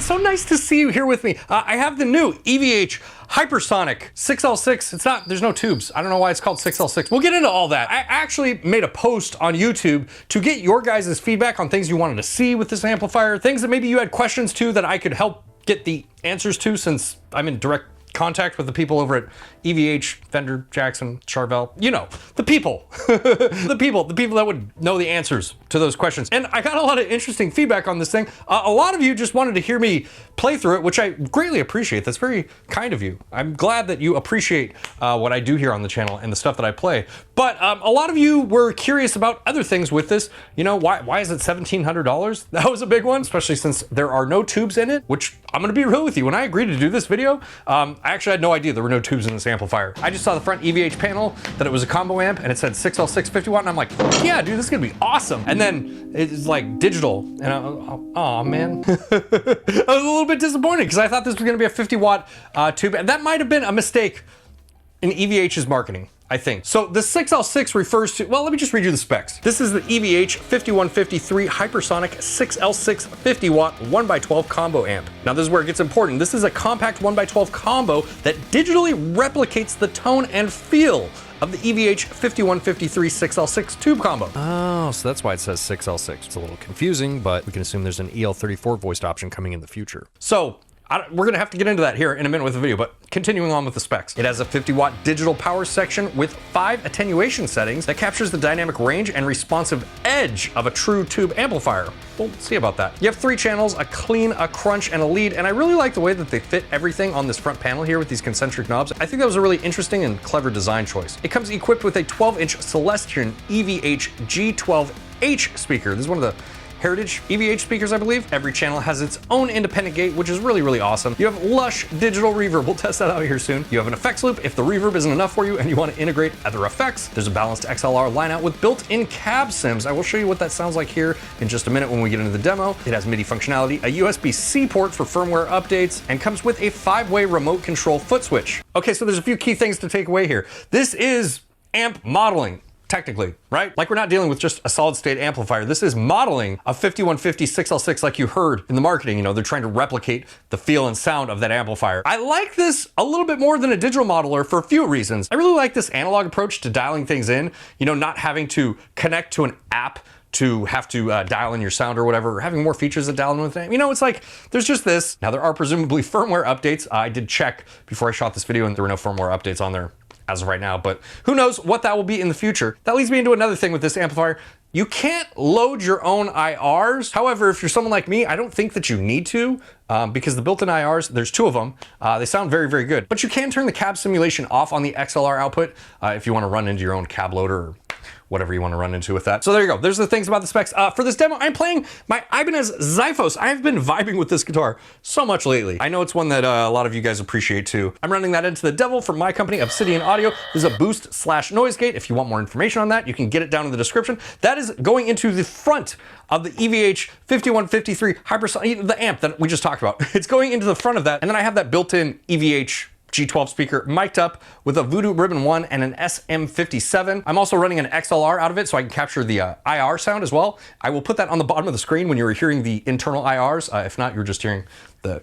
so nice to see you here with me. I have the new EVH Hypersonic 6L6. It's not, there's no tubes. I don't know why it's called 6L6. We'll get into all that. I actually made a post on YouTube to get your guys' feedback on things you wanted to see with this amplifier, things that maybe you had questions to that I could help get the answers to, since I'm in direct contact with the people over at EVH, Fender, Jackson, Charvel, you know, the people, the people that would know the answers to those questions. And I got a lot of interesting feedback on this thing. A lot of you just wanted to hear me play through it, which I greatly appreciate. That's very kind of you. I'm glad that you appreciate what I do here on the channel and the stuff that I play. But a lot of you were curious about other things with this. You know, why is it $1,700? That was a big one, especially since there are no tubes in it, which I'm gonna be real with you. When I agreed to do this video, I actually had no idea there were no tubes in this amplifier. I just saw the front EVH panel, that it was a combo amp, and it said 6L6 50 watt, and I'm like, yeah, dude, this is gonna be awesome. And then it's like digital, and oh man. I was a little bit disappointed because I thought this was gonna be a 50 watt tube, and that might have been a mistake in EVH's marketing, I think. So the 6L6 refers to, well, let me just read you the specs. This is the EVH 5153 Hypersonic 6L6 50 watt 1x12 combo amp. Now this is where it gets important. This is a compact 1x12 combo that digitally replicates the tone and feel of the EVH 5153 6L6 tube combo. Oh, so that's why it says 6L6. It's a little confusing, but we can assume there's an EL34 voiced option coming in the future. So we're gonna have to get into that here in a minute with the video, but continuing on with the specs. It has a 50 watt digital power section with 5 attenuation settings that captures the dynamic range and responsive edge of a true tube amplifier. We'll see about that. You have 3 channels, a clean, a crunch, and a lead, and I really like the way that they fit everything on this front panel here with these concentric knobs. I think that was a really interesting and clever design choice. It comes equipped with a 12-inch Celestion EVH G12H speaker. This is one of the Heritage EVH speakers, I believe. Every channel has its own independent gate, which is really, really awesome. You have lush digital reverb. We'll test that out here soon. You have an effects loop if the reverb isn't enough for you and you want to integrate other effects. There's a balanced XLR line out with built-in cab sims. I will show you what that sounds like here in just a minute when we get into the demo. It has MIDI functionality, a USB-C port for firmware updates, and comes with a 5-way remote control foot switch. Okay, so there's a few key things to take away here. This is amp modeling. Technically, right? Like, we're not dealing with just a solid state amplifier. This is modeling a 5150 6L6 like you heard in the marketing. You know, they're trying to replicate the feel and sound of that amplifier. I like this a little bit more than a digital modeler for a few reasons. I really like this analog approach to dialing things in, you know, not having to connect to an app to have to dial in your sound or whatever, or having more features that dial in with it. You know, it's like, there's just this. Now, there are presumably firmware updates. I did check before I shot this video and there were no firmware updates on there as of right now, but who knows what that will be in the future. That leads me into another thing with this amplifier. You can't load your own IRs. However, if you're someone like me, I don't think that you need to, because the built-in IRs, there's 2 of them. They sound very, very good. But you can turn the cab simulation off on the XLR output if you want to run into your own cab loader or whatever you want to run into with that. So there you go. There's the things about the specs. For this demo, I'm playing my Ibanez Xiphos. I've been vibing with this guitar so much lately. I know it's one that a lot of you guys appreciate too. I'm running that into the devil from my company, Obsidian Audio. This is a boost/noise gate. If you want more information on that, you can get it down in the description. That is going into the front of the EVH 5153 Hypersonic, the amp that we just talked about. It's going into the front of that, and then I have that built-in EVH G12 speaker mic'd up with a Voodoo Ribbon 1 and an SM57. I'm also running an XLR out of it so I can capture the IR sound as well. I will put that on the bottom of the screen when you're hearing the internal IRs. If not, you're just hearing the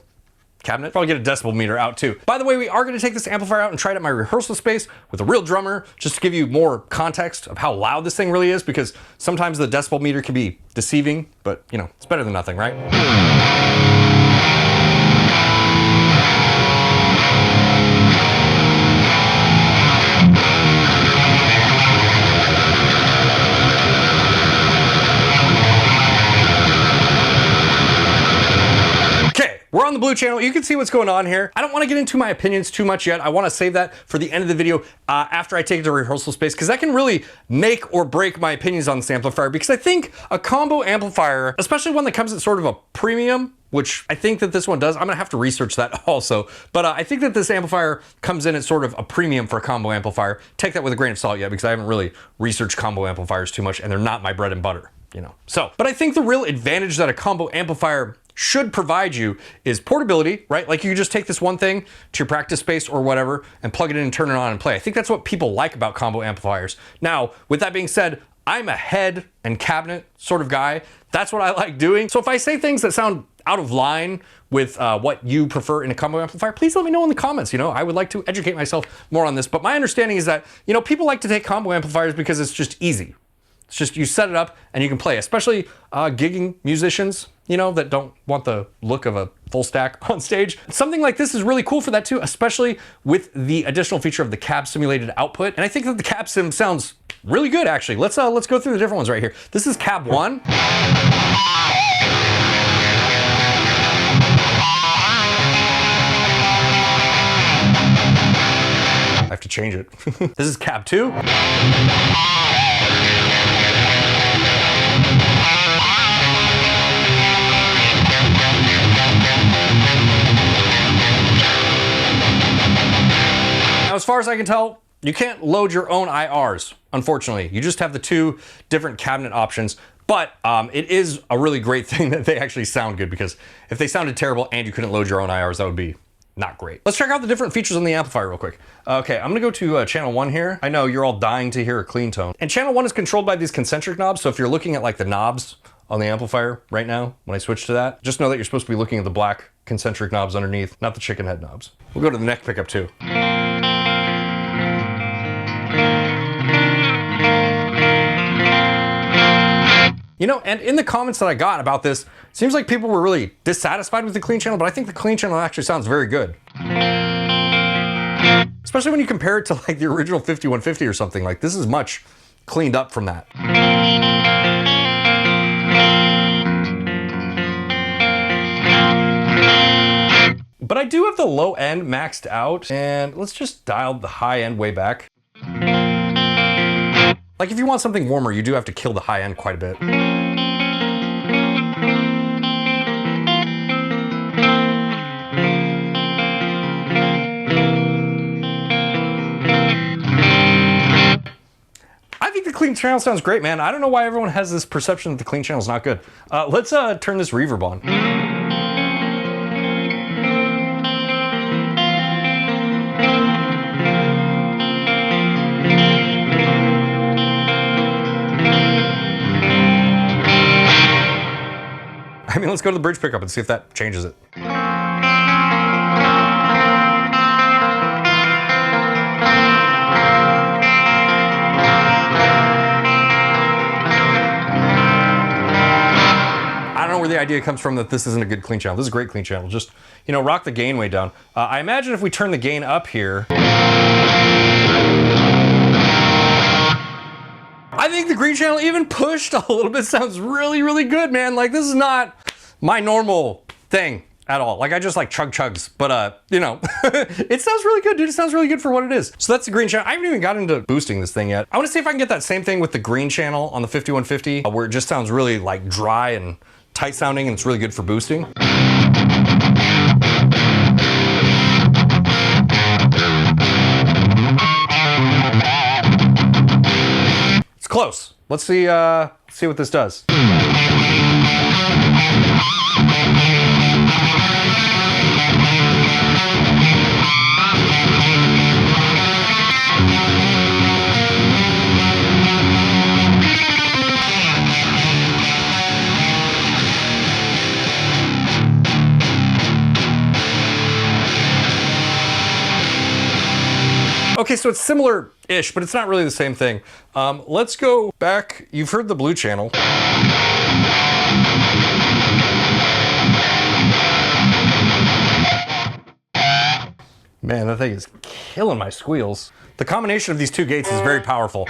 cabinet. Probably get a decibel meter out too. By the way, we are going to take this amplifier out and try it at my rehearsal space with a real drummer, just to give you more context of how loud this thing really is, because sometimes the decibel meter can be deceiving, but you know, it's better than nothing, right? We're on the blue channel. You can see what's going on here. I don't want to get into my opinions too much yet. I want to save that for the end of the video after I take it to rehearsal space, because that can really make or break my opinions on this amplifier, because I think a combo amplifier, especially one that comes at sort of a premium, which I think that this one does. I'm gonna have to research that also. But I think that this amplifier comes in at sort of a premium for a combo amplifier. Take that with a grain of salt yet, because I haven't really researched combo amplifiers too much, and they're not my bread and butter, you know. So, but I think the real advantage that a combo amplifier should provide you is portability, right? Like, you can just take this one thing to your practice space or whatever and plug it in and turn it on and play. I think that's what people like about combo amplifiers. Now, with that being said, I'm a head and cabinet sort of guy. That's what I like doing. So if I say things that sound out of line with what you prefer in a combo amplifier, please let me know in the comments. You know, I would like to educate myself more on this, but my understanding is that, you know, people like to take combo amplifiers because it's just easy. It's just you set it up and you can play, especially gigging musicians, you know, that don't want the look of a full stack on stage. Something like this is really cool for that too, especially with the additional feature of the cab simulated output. And I think that the cab sim sounds really good actually. Let's go through the different ones right here. This is cab 1. I have to change it. This is cab 2. Now, as far as I can tell, you can't load your own IRs, unfortunately. You just have the 2 different cabinet options, but it is a really great thing that they actually sound good, because if they sounded terrible and you couldn't load your own IRs, that would be not great. Let's check out the different features on the amplifier real quick. Okay, I'm gonna go to channel 1 here. I know you're all dying to hear a clean tone. And channel 1 is controlled by these concentric knobs, so if you're looking at like the knobs on the amplifier right now, when I switch to that, just know that you're supposed to be looking at the black concentric knobs underneath, not the chicken head knobs. We'll go to the neck pickup too. You know, and in the comments that I got about this, it seems like people were really dissatisfied with the clean channel, but I think the clean channel actually sounds very good. Especially when you compare it to like the original 5150 or something. Like, this is much cleaned up from that. But I do have the low end maxed out, and let's just dial the high end way back. Like, if you want something warmer, you do have to kill the high end quite a bit. I think the clean channel sounds great, man. I don't know why everyone has this perception that the clean channel is not good. Let's turn this reverb on. I mean, let's go to the bridge pickup and see if that changes it. I don't know where the idea comes from that this isn't a good clean channel. This is a great clean channel. Just, you know, rock the gain way down. I imagine if we turn the gain up here, I think the green channel even pushed a little bit sounds really, really good, man. Like, this is not my normal thing at all. Like, I just like chugs, but you know, it sounds really good, dude. It sounds really good for what it is. So that's the green channel. I haven't even got into boosting this thing yet. I want to see if I can get that same thing with the green channel on the 5150, where it just sounds really like dry and tight sounding, and it's really good for boosting. It's close. Let's see what this does. Okay, so it's similar-ish, but it's not really the same thing. Let's go back. You've heard the blue channel. Man, that thing is killing my squeals. The combination of these 2 gates is very powerful.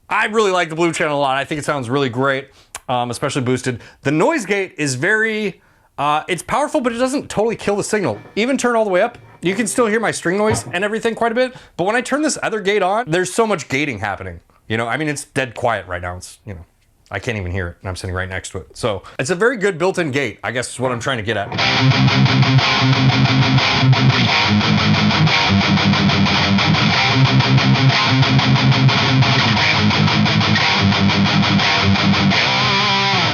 I really like the blue channel a lot. I think it sounds really great, especially boosted. The noise gate is very, it's powerful, but it doesn't totally kill the signal. Even turn all the way up, you can still hear my string noise and everything quite a bit. But when I turn this other gate on, there's so much gating happening. You know, I mean, it's dead quiet right now. It's, you know, I can't even hear it, and I'm sitting right next to it. So it's a very good built-in gate, I guess is what I'm trying to get at.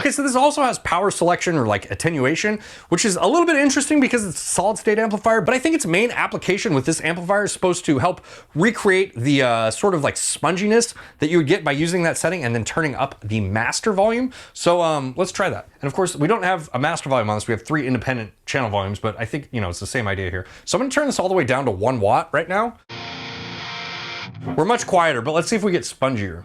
Okay, so this this also has power selection or like attenuation, which is a little bit interesting because it's a solid state amplifier, but I think its main application with this amplifier is supposed to help recreate the sort of like sponginess that you would get by using that setting and then turning up the master volume. So let's try that. And of course, we don't have a master volume on this. We have 3 independent channel volumes, but I think, you know, it's the same idea here. So I'm gonna turn this all the way down to 1 watt right now. We're much quieter, but let's see if we get spongier.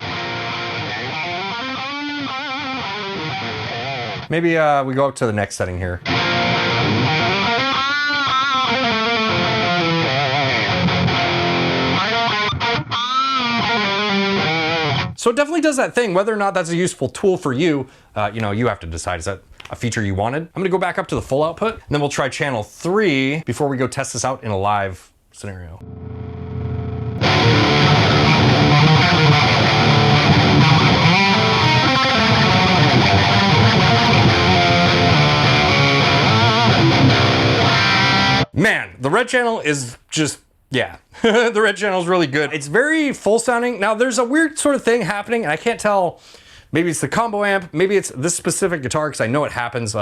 Maybe we go up to the next setting here. So it definitely does that thing. Whether or not that's a useful tool for you, you know, you have to decide. Is that a feature you wanted? I'm gonna go back up to the full output, and then we'll try channel 3 before we go test this out in a live scenario. Man, the red channel is just, yeah, the red channel is really good. It's very full sounding. Now there's a weird sort of thing happening, and I can't tell, maybe it's the combo amp, maybe it's this specific guitar, because I know it happens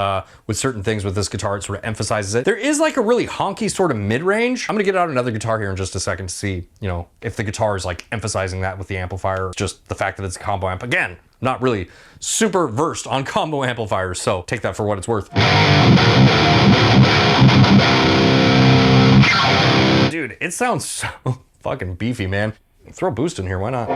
with certain things with this guitar, it sort of emphasizes it. There is like a really honky sort of mid-range. I'm gonna get out another guitar here in just a second to see, you know, if the guitar is like emphasizing that with the amplifier, just the fact that it's a combo amp. Again, not really super versed on combo amplifiers, so take that for what it's worth. Dude, it sounds so fucking beefy, man. Throw a boost in here, why not?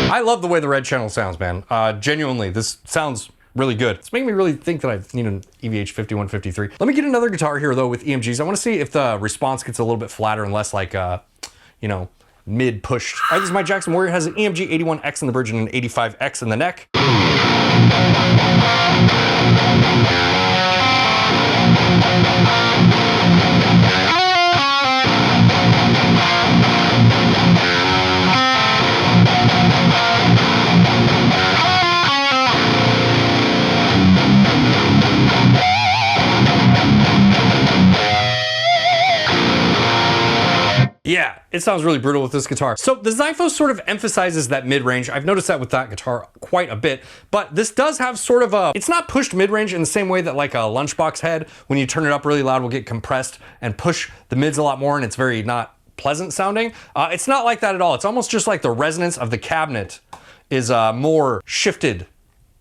I love the way the red channel sounds, man. Genuinely, this sounds really good. It's making me really think that I need an EVH 5153. Let me get another guitar here though with EMGs. I want to see if the response gets a little bit flatter and less like, you know, mid pushed. All right, this is my Jackson Warrior. It has an EMG 81X in the bridge and an 85X in the neck. Yeah, it sounds really brutal with this guitar. So the Zyphos sort of emphasizes that mid-range. I've noticed that with that guitar quite a bit, but this does have sort of a, it's not pushed mid-range in the same way that like a lunchbox head, when you turn it up really loud, will get compressed and push the mids a lot more, and it's very not pleasant sounding. It's not like that at all. It's almost just like the resonance of the cabinet is more shifted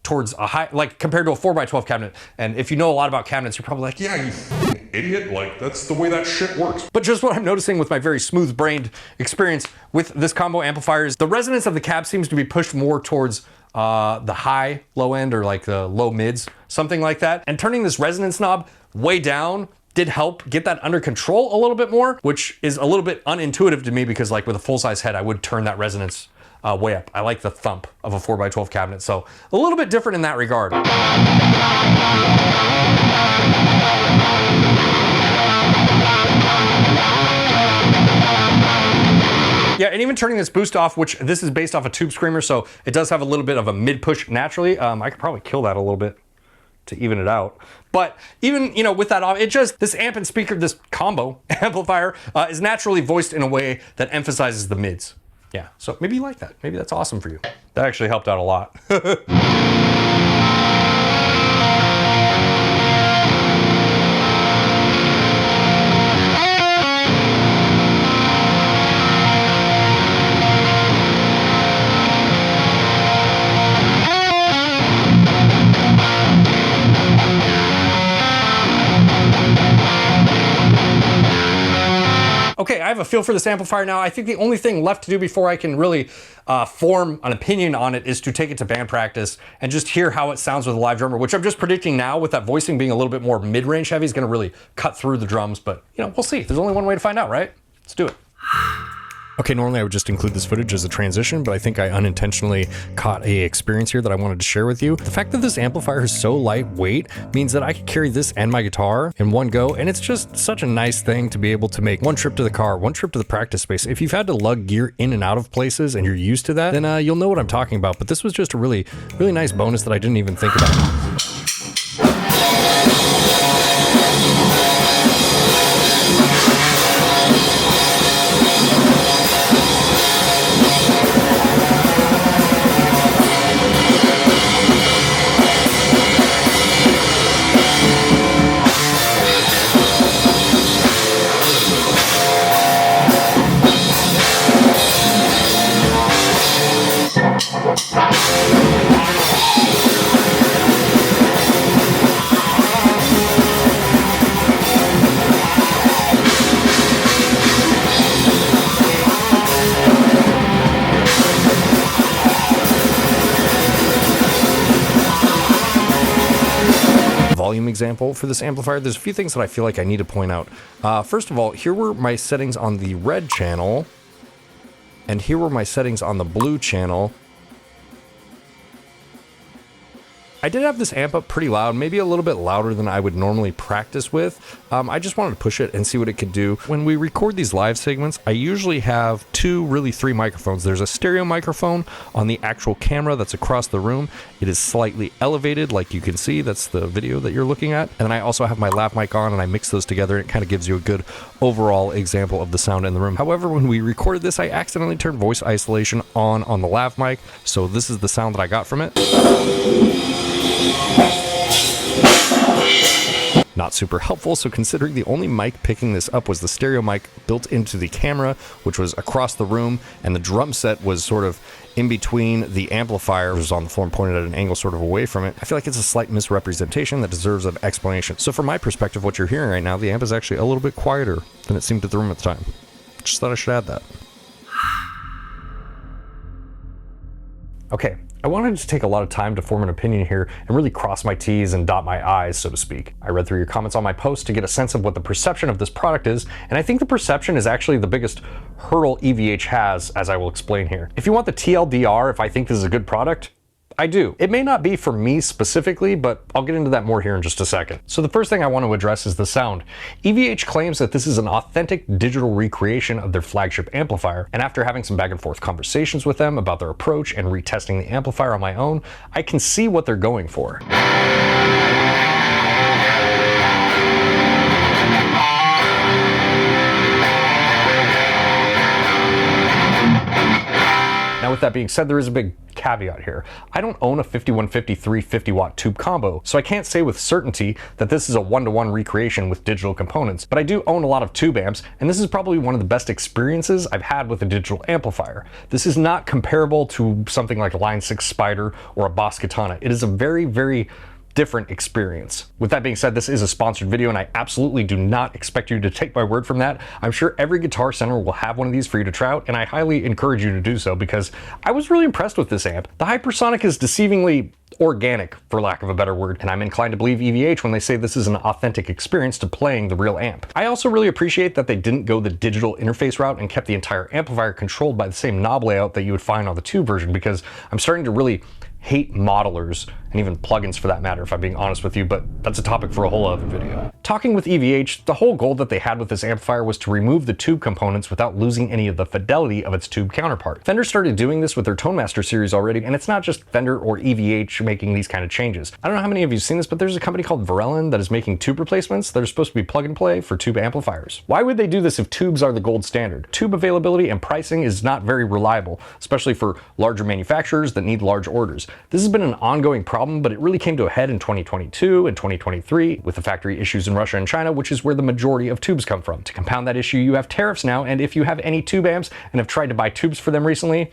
towards a high, like compared to a 4x12 cabinet. And if you know a lot about cabinets, you're probably like, yeah, you idiot, like that's the way that shit works. But just what I'm noticing with my very smooth-brained experience with this combo amplifier is the resonance of the cab seems to be pushed more towards the high, low end, or like the low mids, something like that. And turning this resonance knob way down did help get that under control a little bit more, which is a little bit unintuitive to me because like with a full-size head, I would turn that resonance way up. I like the thump of a 4x12 cabinet, so a little bit different in that regard. Yeah, and even turning this boost off, which this is based off a Tube Screamer, so it does have a little bit of a mid push naturally. I could probably kill that a little bit to even it out. But even, you know, with that off, it just, this amp and speaker, this combo amplifier is naturally voiced in a way that emphasizes the mids. Yeah, so maybe you like that. Maybe that's awesome for you. That actually helped out a lot. Okay, I have a feel for this amplifier now. I think the only thing left to do before I can really form an opinion on it is to take it to band practice and just hear how it sounds with a live drummer, which I'm just predicting now with that voicing being a little bit more mid-range heavy is gonna really cut through the drums, but you know, we'll see. There's only one way to find out, right? Let's do it. Okay, normally I would just include this footage as a transition, but I think I unintentionally caught a experience here that I wanted to share with you. The fact that this amplifier is so lightweight means that I can carry this and my guitar in one go, and it's just such a nice thing to be able to make one trip to the car, one trip to the practice space. If you've had to lug gear in and out of places and you're used to that, then you'll know what I'm talking about. But this was just a really, really nice bonus that I didn't even think about. volume example for this amplifier, there's a few things that I feel like I need to point out. First of all, here were my settings on the red channel, and here were my settings on the blue channel. I did have this amp up pretty loud, maybe a little bit louder than I would normally practice with. I just wanted to push it and see what it could do. When we record these live segments, I usually have really three microphones. There's a stereo microphone on the actual camera that's across the room. It is slightly elevated, like you can see. That's the video that you're looking at. And then I also have my lav mic on, and I mix those together. And it kind of gives you a good overall example of the sound in the room. However, when we recorded this, I accidentally turned voice isolation on the lav mic. So this is the sound that I got from it. Not super helpful, so considering the only mic picking this up was the stereo mic built into the camera, which was across the room, and the drum set was sort of in between the amplifier, which was on the floor and pointed at an angle sort of away from it, I feel like it's a slight misrepresentation that deserves an explanation. So from my perspective, what you're hearing right now, the amp is actually a little bit quieter than it seemed at the room at the time. Just thought I should add that. Okay, I wanted to take a lot of time to form an opinion here and really cross my T's and dot my I's, so to speak. I read through your comments on my post to get a sense of what the perception of this product is, and I think the perception is actually the biggest hurdle EVH has, as I will explain here. If you want the TLDR, if I think this is a good product, I do. It may not be for me specifically, but I'll get into that more here in just a second. So the first thing I want to address is the sound. EVH claims that this is an authentic digital recreation of their flagship amplifier, and after having some back and forth conversations with them about their approach and retesting the amplifier on my own, I can see what they're going for. Now, with that being said, there is a big caveat here. I don't own a 5153 50-watt tube combo, so I can't say with certainty that this is a one-to-one recreation with digital components, but I do own a lot of tube amps, and this is probably one of the best experiences I've had with a digital amplifier. This is not comparable to something like a 𝗦cie𝗰𝗶𝗹 or a Boss Katana. It is a very, very different experience. With that being said, this is a sponsored video, and I absolutely do not expect you to take my word from that. I'm sure every Guitar Center will have one of these for you to try out, and I highly encourage you to do so because I was really impressed with this amp. The Hypersonic is deceivingly organic, for lack of a better word, and I'm inclined to believe EVH when they say this is an authentic experience to playing the real amp. I also really appreciate that they didn't go the digital interface route and kept the entire amplifier controlled by the same knob layout that you would find on the tube version, because I'm starting to really hate modelers, and even plugins for that matter, if I'm being honest with you, but that's a topic for a whole other video. Talking with EVH, the whole goal that they had with this amplifier was to remove the tube components without losing any of the fidelity of its tube counterpart. Fender started doing this with their ToneMaster series already, and it's not just Fender or EVH making these kind of changes. I don't know how many of you have seen this, but there's a company called 𝗻that is making tube replacements that are supposed to be plug and play for tube amplifiers. Why would they do this if tubes are the gold standard? Tube availability and pricing is not very reliable, especially for larger manufacturers that need large orders. This has been an ongoing problem, but it really came to a head in 2022 and 2023 with the factory issues in Russia and China, which is where the majority of tubes come from. To compound that issue, you have tariffs now, and if you have any tube amps and have tried to buy tubes for them recently,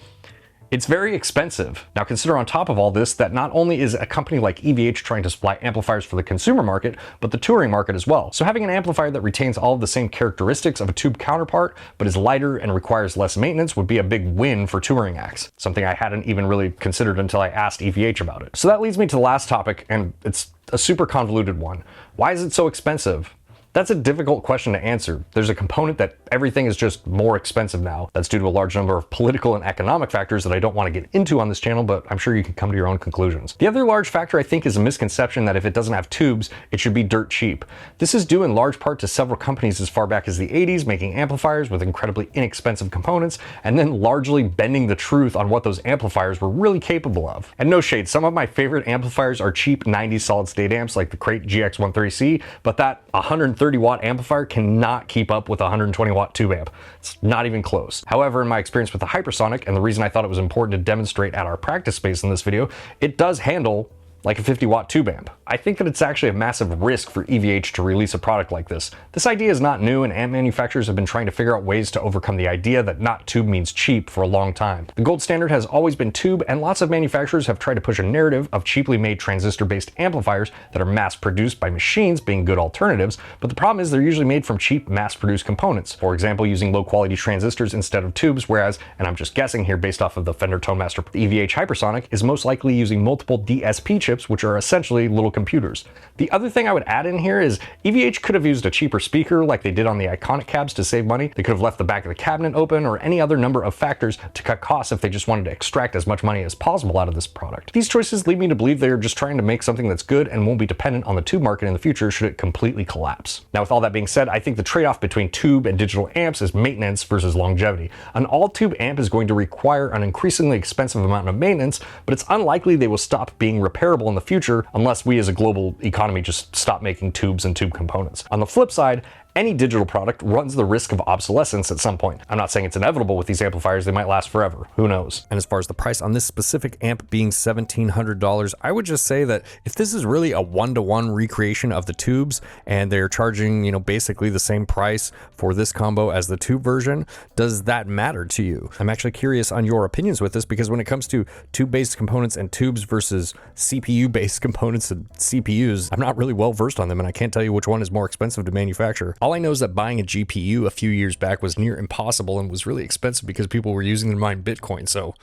it's very expensive. Now consider on top of all this that not only is a company like EVH trying to supply amplifiers for the consumer market, but the touring market as well. So having an amplifier that retains all of the same characteristics of a tube counterpart, but is lighter and requires less maintenance would be a big win for touring acts. Something I hadn't even really considered until I asked EVH about it. So that leads me to the last topic, and it's a super convoluted one. Why is it so expensive? That's a difficult question to answer. There's a component that everything is just more expensive now. That's due to a large number of political and economic factors that I don't want to get into on this channel, but I'm sure you can come to your own conclusions. The other large factor I think is a misconception that if it doesn't have tubes, it should be dirt cheap. This is due in large part to several companies as far back as the 80s making amplifiers with incredibly inexpensive components, and then largely bending the truth on what those amplifiers were really capable of. And no shade, some of my favorite amplifiers are cheap 90s solid state amps like the Crate GX130C, but that 130-watt amplifier cannot keep up with a 120-watt tube amp. It's not even close. However, in my experience with the Hypersonic, and the reason I thought it was important to demonstrate at our practice space in this video, it does handle like a 50-watt tube amp. I think that it's actually a massive risk for EVH to release a product like this. This idea is not new, and amp manufacturers have been trying to figure out ways to overcome the idea that not tube means cheap for a long time. The gold standard has always been tube, and lots of manufacturers have tried to push a narrative of cheaply made transistor-based amplifiers that are mass-produced by machines being good alternatives, but the problem is they're usually made from cheap mass-produced components. For example, using low-quality transistors instead of tubes, whereas, and I'm just guessing here based off of the Fender ToneMaster, the EVH Hypersonic is most likely using multiple DSP chips chips, which are essentially little computers. The other thing I would add in here is EVH could have used a cheaper speaker like they did on the iconic cabs to save money. They could have left the back of the cabinet open, or any other number of factors to cut costs if they just wanted to extract as much money as possible out of this product. These choices lead me to believe they're just trying to make something that's good and won't be dependent on the tube market in the future should it completely collapse. Now, with all that being said, I think the trade-off between tube and digital amps is maintenance versus longevity. An all-tube amp is going to require an increasingly expensive amount of maintenance, but it's unlikely they will stop being repairable in the future unless we as a global economy just stop making tubes and tube components. On the flip side, any digital product runs the risk of obsolescence at some point. I'm not saying it's inevitable with these amplifiers, they might last forever, who knows. And as far as the price on this specific amp being $1,700, I would just say that if this is really a one-to-one recreation of the tubes and they're charging, basically the same price for this combo as the tube version, does that matter to you? I'm actually curious on your opinions with this, because when it comes to tube-based components and tubes versus CPU-based components and CPUs, I'm not really well versed on them, and I can't tell you which one is more expensive to manufacture. All I know is that buying a GPU a few years back was near impossible and was really expensive because people were using them to mine Bitcoin. So,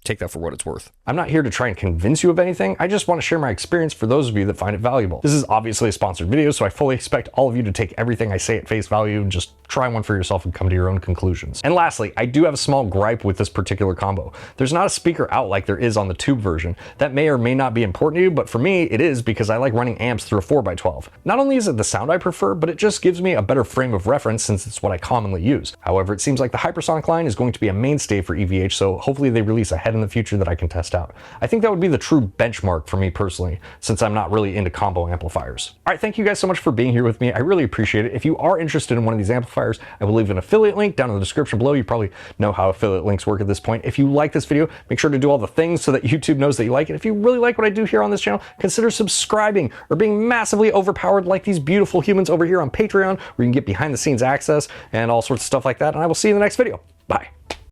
take that for what it's worth. I'm not here to try and convince you of anything. I just want to share my experience for those of you that find it valuable. This is obviously a sponsored video, so I fully expect all of you to take everything I say at face value and just try one for yourself and come to your own conclusions. And lastly, I do have a small gripe with this particular combo. There's not a speaker out like there is on the tube version. That may or may not be important to you, but for me, it is, because I like running amps through a 4x12. Not only is it the sound I prefer, but it just gives me a better frame of reference since it's what I commonly use. However, it seems like the Hypersonic line is going to be a mainstay for EVH, so hopefully they release a head in the future that I can test out. I think that would be the true benchmark for me personally, since I'm not really into combo amplifiers. All right, thank you guys so much for being here with me. I really appreciate it. If you are interested in one of these amplifiers, I will leave an affiliate link down in the description below. You probably know how affiliate links work at this point. If you like this video, make sure to do all the things so that YouTube knows that you like it. If you really like what I do here on this channel, consider subscribing or being massively overpowered like these beautiful humans over here on Patreon, where you can get behind the scenes access and all sorts of stuff like that. And I will see you in the next video. Bye.